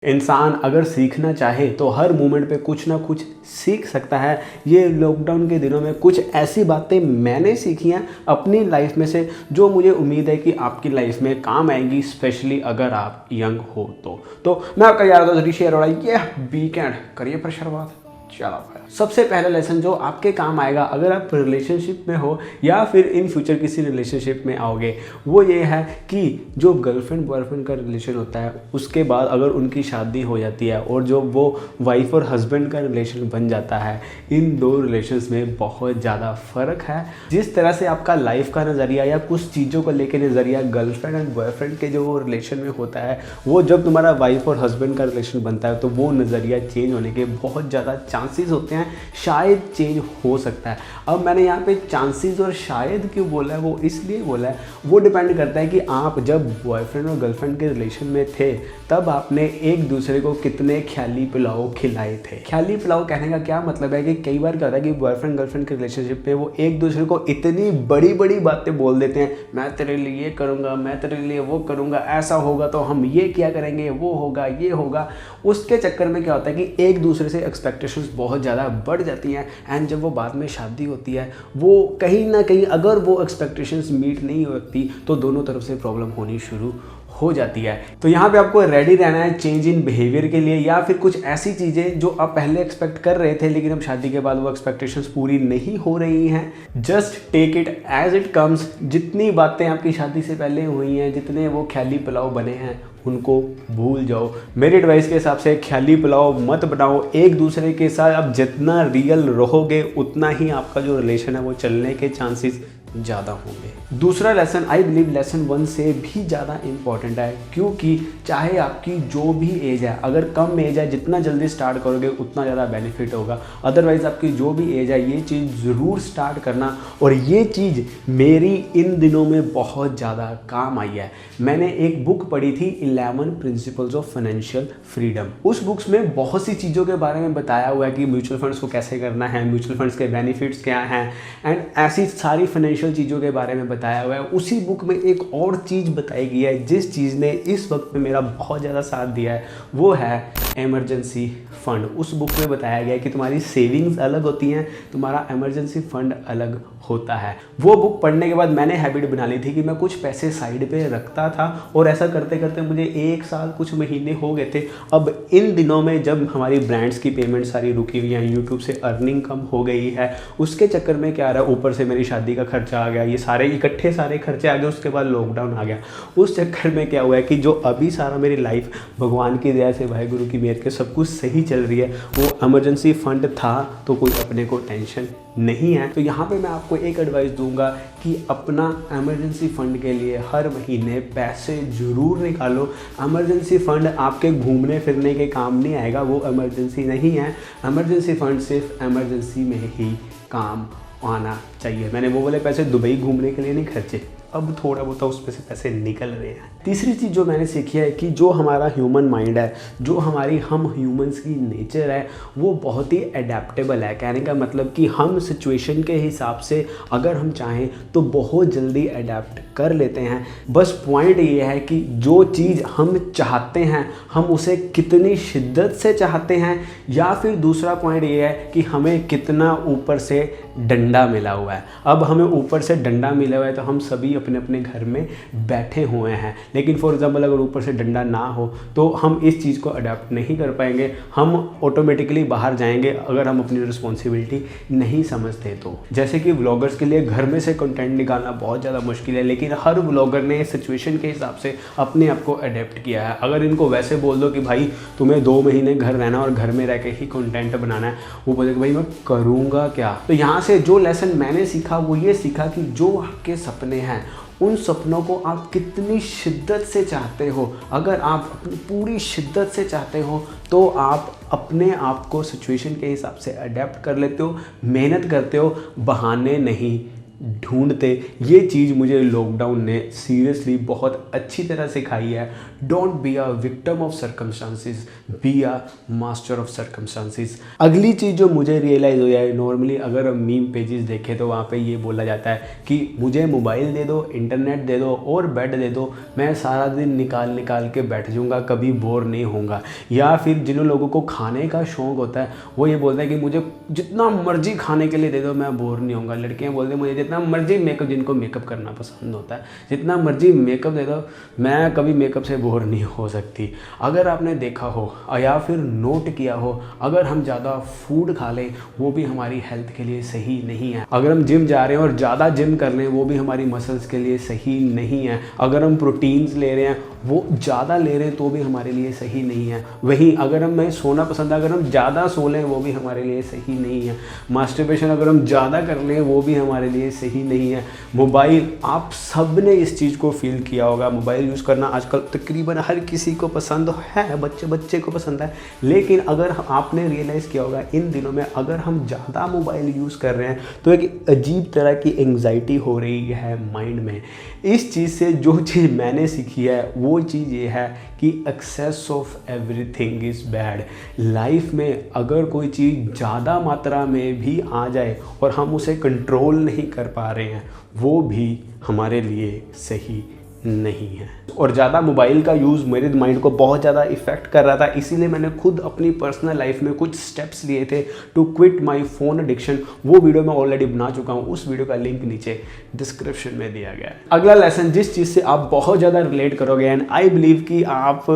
इंसान अगर सीखना चाहे तो हर मोमेंट पे कुछ ना कुछ सीख सकता है। ये लॉकडाउन के दिनों में कुछ ऐसी बातें मैंने सीखी हैं अपनी लाइफ में से जो मुझे उम्मीद है कि आपकी लाइफ में काम आएंगी, स्पेशली अगर आप यंग हो तो मैं आपका यार दोस्त ऋषि अरोड़ा, ये वीकेंड करिए पर शुरुआत। चलो भाई, सबसे पहला लेसन जो आपके काम आएगा अगर आप रिलेशनशिप में हो या फिर इन फ्यूचर किसी रिलेशनशिप में आओगे, वो ये है कि जो गर्लफ्रेंड बॉयफ्रेंड का रिलेशन होता है उसके बाद अगर उनकी शादी हो जाती है और जो वो वाइफ और हस्बैंड का रिलेशन बन जाता है, इन दो रिलेशंस में बहुत ज़्यादा फ़र्क है। जिस तरह से आपका लाइफ का नज़रिया या कुछ चीज़ों को लेकर नज़रिया गर्लफ्रेंड एंड बॉयफ्रेंड के जो रिलेशन में होता है, वो जब तुम्हारा वाइफ और हस्बैंड का रिलेशन बनता है तो वो नज़रिया चेंज होने के बहुत ज़्यादा चांसेस होते हैं, शायद चेंज हो सकता है। अब मैंने यहाँ पे चांसेस और शायद क्यों बोला है, वो इसलिए बोला है, वो डिपेंड करता है कि आप जब बॉयफ्रेंड और गर्लफ्रेंड के रिलेशन में थे तब आपने एक दूसरे को कितने ख्याली पुलाव खिलाए थे। ख्याली पुलाव कहने का क्या मतलब है कि कई बार क्या होता है कि बॉयफ्रेंड गर्लफ्रेंड के रिलेशनशिप पे वो एक दूसरे को इतनी बड़ी बड़ी बातें बोल देते हैं, मैं तेरे लिए ये करूँगा, मैं तेरे लिए वो करूँगा, ऐसा होगा तो हम ये क्या करेंगे, वो होगा, ये होगा। उसके चक्कर में क्या होता है कि एक दूसरे से एक्सपेक्टेशंस बहुत ज़्यादा बढ़ जाती हैं एंड जब वो बाद में शादी होती है, वो कहीं ना कहीं अगर वो एक्सपेक्टेशंस मीट नहीं होती तो दोनों तरफ से प्रॉब्लम होनी शुरू हो जाती है। तो यहाँ पे आपको रेडी रहना है चेंज इन बिहेवियर के लिए, या फिर कुछ ऐसी चीज़ें जो आप पहले एक्सपेक्ट कर रहे थे लेकिन अब शादी के बाद वो एक्सपेक्टेशंस पूरी नहीं हो रही हैं। Just take it as it comes. जितनी बातें आपकी शादी से पहले हुई हैं, जितने वो ख्याली पुलाव बने हैं, उनको भूल जाओ। मेरी एडवाइस के हिसाब से ख्याली पुलाव मत बनाओ। एक दूसरे के साथ आप जितना रियल रहोगे उतना ही आपका जो रिलेशन है वो चलने के चांसेस ज़्यादा होंगे। दूसरा लेसन आई बिलीव लेसन 1 से भी ज़्यादा इम्पॉर्टेंट है, क्योंकि चाहे आपकी जो भी एज है, अगर कम एज है जितना जल्दी स्टार्ट करोगे उतना ज़्यादा बेनिफिट होगा। अदरवाइज़ आपकी जो भी एज है ये चीज़ ज़रूर स्टार्ट करना। और ये चीज़ मेरी इन दिनों में बहुत ज़्यादा काम आई है। मैंने एक बुक पढ़ी थी 11 प्रिंसिपल्स ऑफ फाइनेंशियल फ्रीडम। उस बुक्स में बहुत सी चीज़ों के बारे में बताया हुआ है कि म्यूचुअल फंड्स को कैसे करना है, म्यूचुअल फंड्स के बेनिफिट्स क्या हैं एंड ऐसी सारी फाइनेंशियल चीज़ों के बारे में बताया हुआ है। उसी बुक में एक और चीज़ बताई गई है जिस चीज़ ने इस वक्त में मेरा बहुत ज़्यादा साथ दिया है, वो है इमरजेंसी फंड। उस बुक में बताया गया है कि तुम्हारी सेविंग्स अलग होती हैं, तुम्हारा इमरजेंसी फंड अलग होता है। वो बुक पढ़ने के बाद मैंने हैबिट बना ली थी कि मैं कुछ पैसे साइड पे रखता था और ऐसा करते करते मुझे 1 साल कुछ महीने हो गए थे। अब इन दिनों में जब हमारी ब्रांड्स की पेमेंट सारी रुकी हुई है, यूट्यूब से अर्निंग कम हो गई है, उसके चक्कर में क्या आ रहा है, ऊपर से मेरी शादी का खर्चा आ गया, ये सारे इकट्ठे सारे खर्चे आ गए, उसके बाद लॉकडाउन आ गया। उस चक्कर में क्या हुआ है कि जो अभी सारा मेरी लाइफ भगवान की दया से, वाहिगुरु की मेहर के सब कुछ सही चल रही है, वो इमरजेंसी फंड था तो कोई अपने को टेंशन नहीं है। तो यहाँ पे मैं आपको एक एडवाइस दूंगा कि अपना इमरजेंसी फंड के लिए हर महीने पैसे ज़रूर निकालो। इमरजेंसी फंड आपके घूमने फिरने के काम नहीं आएगा, वो इमरजेंसी नहीं है। इमरजेंसी फंड सिर्फ इमरजेंसी में ही काम आना चाहिए। मैंने वो वाले पैसे दुबई घूमने के लिए नहीं खर्चे, अब थोड़ा बहुत उस पे से पैसे निकल रहे हैं। तीसरी चीज़ जो मैंने सीखी है कि जो हमारा ह्यूमन माइंड है, जो हमारी हम ह्यूमंस की नेचर है, वो बहुत ही अडेप्टेबल है। कहने का मतलब कि हम सिचुएशन के हिसाब से अगर हम चाहें तो बहुत जल्दी अडेप्ट कर लेते हैं। बस पॉइंट ये है कि जो चीज़ हम चाहते हैं हम उसे कितनी शिद्दत से चाहते हैं, या फिर दूसरा पॉइंट ये है कि हमें कितना ऊपर से डंडा मिला हुआ है। अब हमें ऊपर से डंडा मिला हुआ है तो हम सभी अपने अपने घर में बैठे हुए हैं, लेकिन फॉर एग्जांपल अगर ऊपर से डंडा ना हो तो हम इस चीज़ को अडेप्ट नहीं कर पाएंगे, हम ऑटोमेटिकली बाहर जाएंगे अगर हम अपनी रिस्पॉन्सिबिलिटी नहीं समझते। तो जैसे कि व्लॉगर्स के लिए घर में से कंटेंट निकालना बहुत ज़्यादा मुश्किल है, लेकिन हर व्लॉगर ने सिचुएशन के हिसाब से अपने आप को अडेप्ट किया है। अगर इनको वैसे बोल दो कि भाई तुम्हें 2 महीने घर रहना और घर में रह के ही कंटेंट बनाना है, वो बोलेगा भाई मैं करूँगा क्या। तो यहाँ से जो लेसन मैंने सीखा वो ये सीखा कि जो आपके सपने हैं उन सपनों को आप कितनी शिद्दत से चाहते हो। अगर आप अपनी पूरी शिद्दत से चाहते हो तो आप अपने आप को सिचुएशन के हिसाब से अडेप्ट कर लेते हो, मेहनत करते हो, बहाने नहीं ढूंढते। ये चीज़ मुझे लॉकडाउन ने सीरियसली बहुत अच्छी तरह सिखाई है। Don't be a victim of circumstances, be a master of circumstances. अगली चीज़ जो मुझे रियलाइज़ हुआ है, नॉर्मली अगर हम मीम पेजेस देखें तो वहाँ पे ये बोला जाता है कि मुझे मोबाइल दे दो, इंटरनेट दे दो और बेड दे दो, मैं सारा दिन निकाल निकाल के बैठ जाऊँगा, कभी बोर नहीं होऊंगा। या फिर जिन लोगों को खाने का शौक़ होता है वो ये बोलते हैं कि मुझे जितना मर्जी खाने के लिए दे दो, मैं बोर नहीं होऊंगा। लड़कियाँ बोलते हैं मुझे जितना मर्जी मेकअप, जिनको मेकअप करना पसंद होता है, जितना मर्जी मेकअप दे दो, मैं कभी मेकअप से बोर नहीं हो सकती। अगर आपने देखा हो या फिर नोट किया हो, अगर हम ज़्यादा फूड खा लें वो भी हमारी हेल्थ के लिए सही नहीं है। अगर हम जिम जा रहे हैं और ज़्यादा जिम कर लें वो भी हमारी मसल्स के लिए सही नहीं है। अगर हम प्रोटीन्स ले रहे हैं वो ज़्यादा ले रहे हैं तो भी हमारे लिए सही नहीं है। वहीं अगर हमें सोना पसंद है, अगर हम ज़्यादा सो लें वो भी हमारे लिए सही नहीं है। मास्टरबेशन अगर हम ज़्यादा कर लें वो भी हमारे लिए सही नहीं है। मोबाइल, आप सब ने इस चीज़ को फील किया होगा, मोबाइल यूज़ करना आजकल तकरीबन हर किसी को पसंद है, बच्चे बच्चे को पसंद है। लेकिन अगर आपने रियलाइज़ किया होगा इन दिनों में अगर हम ज़्यादा मोबाइल यूज़ कर रहे हैं तो एक अजीब तरह की एंग्जाइटी हो रही है माइंड में। इस चीज़ से जो चीज़ मैंने सीखी है वो चीज़ ये है कि excess of everything is bad. Life में अगर कोई चीज़ ज़्यादा मात्रा में भी आ जाए और हम उसे कंट्रोल नहीं कर पा रहे हैं वो भी हमारे लिए सही नहीं है। और ज़्यादा मोबाइल का यूज़ मेरे माइंड को बहुत ज़्यादा इफ़ेक्ट कर रहा था, इसीलिए मैंने खुद अपनी पर्सनल लाइफ में कुछ स्टेप्स लिए थे to quit my phone addiction. वो वीडियो मैं ऑलरेडी बना चुका हूँ, उस वीडियो का लिंक नीचे डिस्क्रिप्शन में दिया गया है। अगला लेसन जिस चीज़ से आप बहुत ज़्यादा रिलेट करोगे एंड आई बिलीव कि आप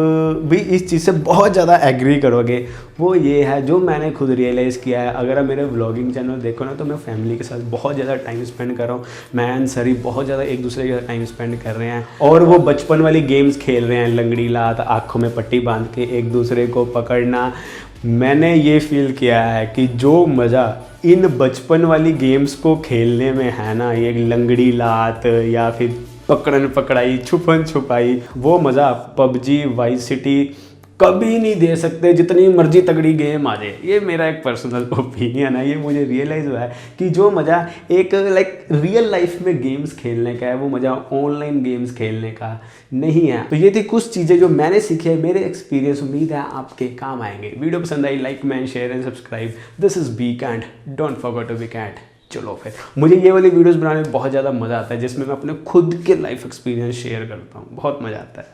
भी इस चीज़ से बहुत ज़्यादा एग्री करोगे, वो ये है जो मैंने खुद रियलाइज़ किया है। अगर आप मेरे व्लॉगिंग चैनल देखो ना तो मैं फैमिली के साथ बहुत ज़्यादा टाइम स्पेंड कर रहा हूँ। मैं एंड सरी बहुत ज़्यादा एक दूसरे के साथ टाइम स्पेंड कर रहे हैं और वो बचपन वाली गेम्स खेल रहे हैं, लंगड़ी लात, आँखों में पट्टी बांध के एक दूसरे को पकड़ना। मैंने ये फील किया है कि जो मज़ा इन बचपन वाली गेम्स को खेलने में है ना, ये लंगड़ी लात या फिर पकड़न पकड़ाई, छुपन छुपाई, वो मज़ा पबजी, वाइस सिटी कभी नहीं दे सकते जितनी मर्जी तगड़ी गेम आ जाए। ये मेरा एक पर्सनल ओपिनियन है। ये मुझे रियलाइज़ हुआ है कि जो मज़ा एक रियल लाइफ में गेम्स खेलने का है वो मज़ा ऑनलाइन गेम्स खेलने का नहीं है। तो ये थी कुछ चीज़ें जो मैंने सीखी है, मेरे एक्सपीरियंस। उम्मीद है आपके काम आएंगे। वीडियो पसंद आई like, comment, share and subscribe. This is B can't, don't forget to B can't. चलो फिर, मुझे ये वाली वीडियोस बनाने में बहुत ज़्यादा मज़ा आता है जिसमें मैं अपने खुद के लाइफ एक्सपीरियंस शेयर करता हूँ, बहुत मज़ा आता है।